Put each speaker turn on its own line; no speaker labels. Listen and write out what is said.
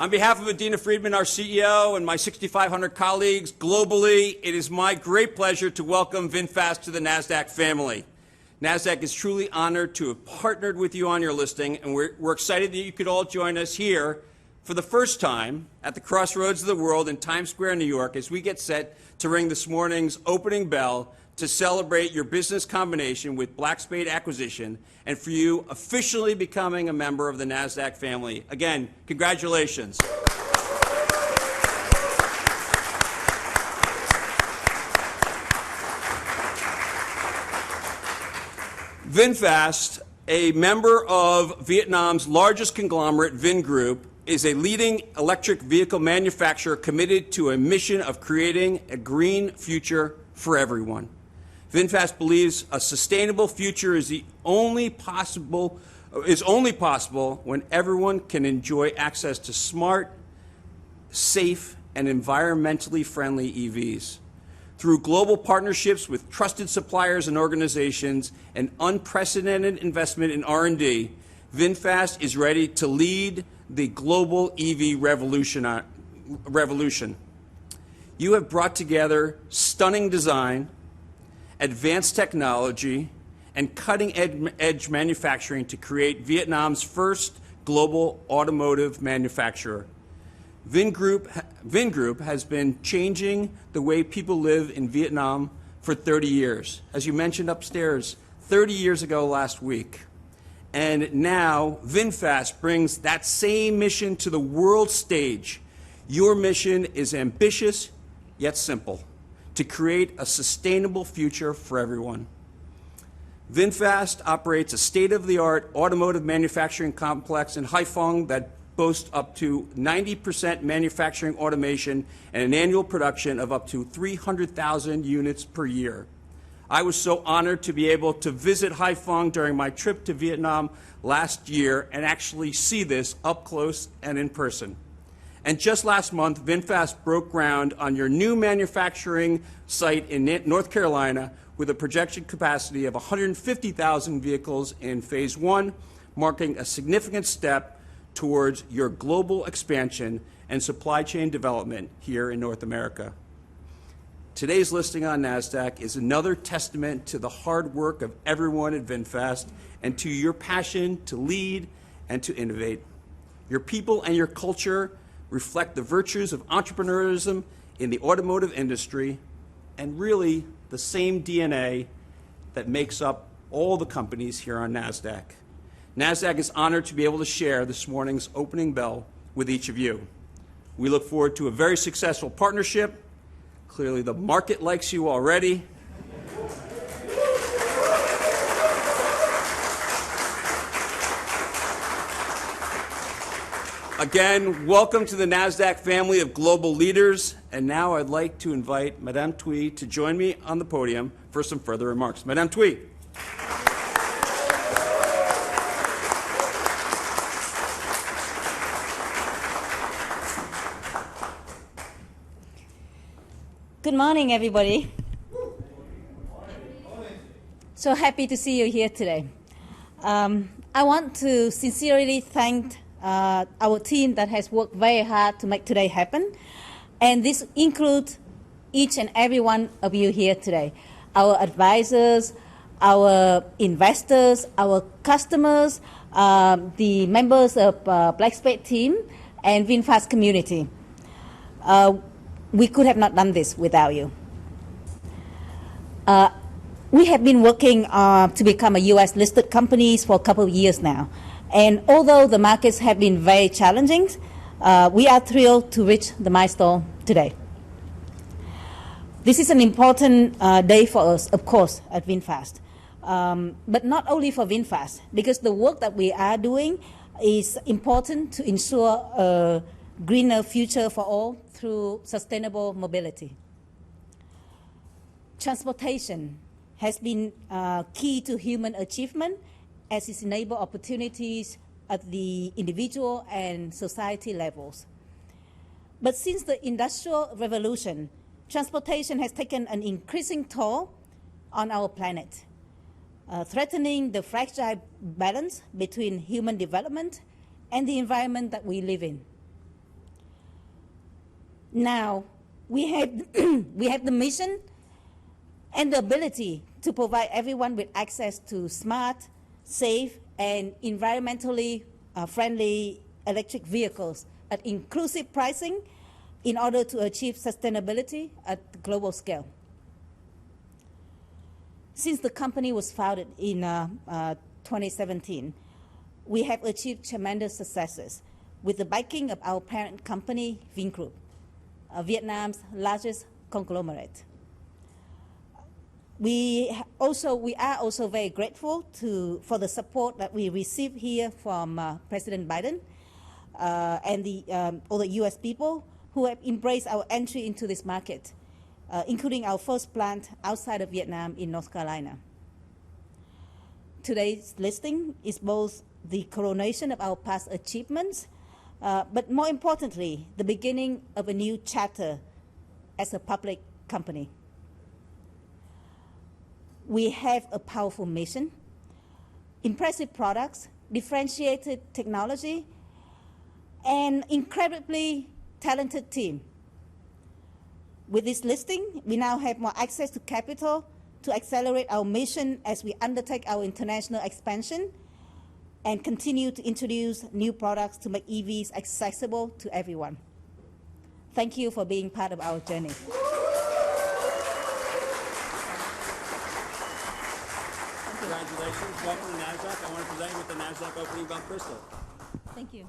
On behalf of Adina Friedman, our CEO, and my 6,500 colleagues globally, it is my great pleasure to welcome Vinfast to the Nasdaq family. Nasdaq is truly honored to have partnered with you on your listing, and we're excited that you could all join us here for the first time at the crossroads of the world in Times Square, New York, as we get set to ring this morning's opening bell to celebrate your business combination with Black Spade Acquisition and for you officially becoming a member of the Nasdaq family. Again, congratulations. Vinfast, a member of Vietnam's largest conglomerate, Vingroup, is a leading electric vehicle manufacturer committed to a mission of creating a green future for everyone. Vinfast believes a sustainable future is only possible when everyone can enjoy access to smart, safe, and environmentally friendly EVs. Through global partnerships with trusted suppliers and organizations and unprecedented investment in R&D, Vinfast is ready to lead the global EV revolution. You have brought together stunning design, advanced technology, and cutting-edge manufacturing to create Vietnam's first global automotive manufacturer. Vingroup has been changing the way people live in Vietnam for 30 years. As you mentioned upstairs, 30 years ago last week. And now Vinfast brings that same mission to the world stage. Your mission is ambitious, yet simple: to create a sustainable future for everyone. Vinfast operates a state-of-the-art automotive manufacturing complex in Haiphong that boasts up to 90% manufacturing automation and an annual production of up to 300,000 units per year. I was so honored to be able to visit Haiphong during my trip to Vietnam last year and actually see this up close and in person. And just last month, Vinfast broke ground on your new manufacturing site in North Carolina with a projection capacity of 150,000 vehicles in Phase 1, marking a significant step towards your global expansion and supply chain development here in North America. Today's listing on Nasdaq is another testament to the hard work of everyone at Vinfast and to your passion to lead and to innovate. Your people and your culture reflect the virtues of entrepreneurism in the automotive industry and really the same DNA that makes up all the companies here on Nasdaq. Nasdaq is honored to be able to share this morning's opening bell with each of you. We look forward to a very successful partnership. Clearly the market likes you already. Again, welcome to the Nasdaq family of global leaders. And now I'd like to invite Madame Thuy to join me on the podium for some further remarks. Madame Thuy.
Good morning, everybody. So happy to see you here today. I want to sincerely thank our team that has worked very hard to make today happen. And this includes each and every one of you here today. Our advisors, our investors, our customers, the members of Black Spade team, and Vinfast community. We could have not done this without you. We have been working to become a U.S. listed company for a couple of years now. And although the markets have been very challenging, we are thrilled to reach the milestone today. This is an important day for us, of course, at Vinfast. But not only for Vinfast, because the work that we are doing is important to ensure a greener future for all through sustainable mobility. Transportation has been key to human achievement as it enables opportunities at the individual and society levels. But since the Industrial Revolution, transportation has taken an increasing toll on our planet, threatening the fragile balance between human development and the environment that we live in. Now, we have, we have the mission and the ability to provide everyone with access to smart, safe, and environmentally friendly electric vehicles at inclusive pricing in order to achieve sustainability at the global scale. Since the company was founded in 2017, we have achieved tremendous successes with the backing of our parent company, Vingroup, Vietnam's largest conglomerate. We are also very grateful for the support that we received here from President Biden and all the U.S. people who have embraced our entry into this market, including our first plant outside of Vietnam in North Carolina. Today's listing is both the coronation of our past achievements, but more importantly, the beginning of a new chapter as a public company. We have a powerful mission, impressive products, differentiated technology, and incredibly talented team. With this listing, we now have more access to capital to accelerate our mission as we undertake our international expansion and continue to introduce new products to make EVs accessible to everyone. Thank you for being part of our journey.
Congratulations. Welcome to Nasdaq. I want to present you with the Nasdaq opening bump crystal.
Thank you.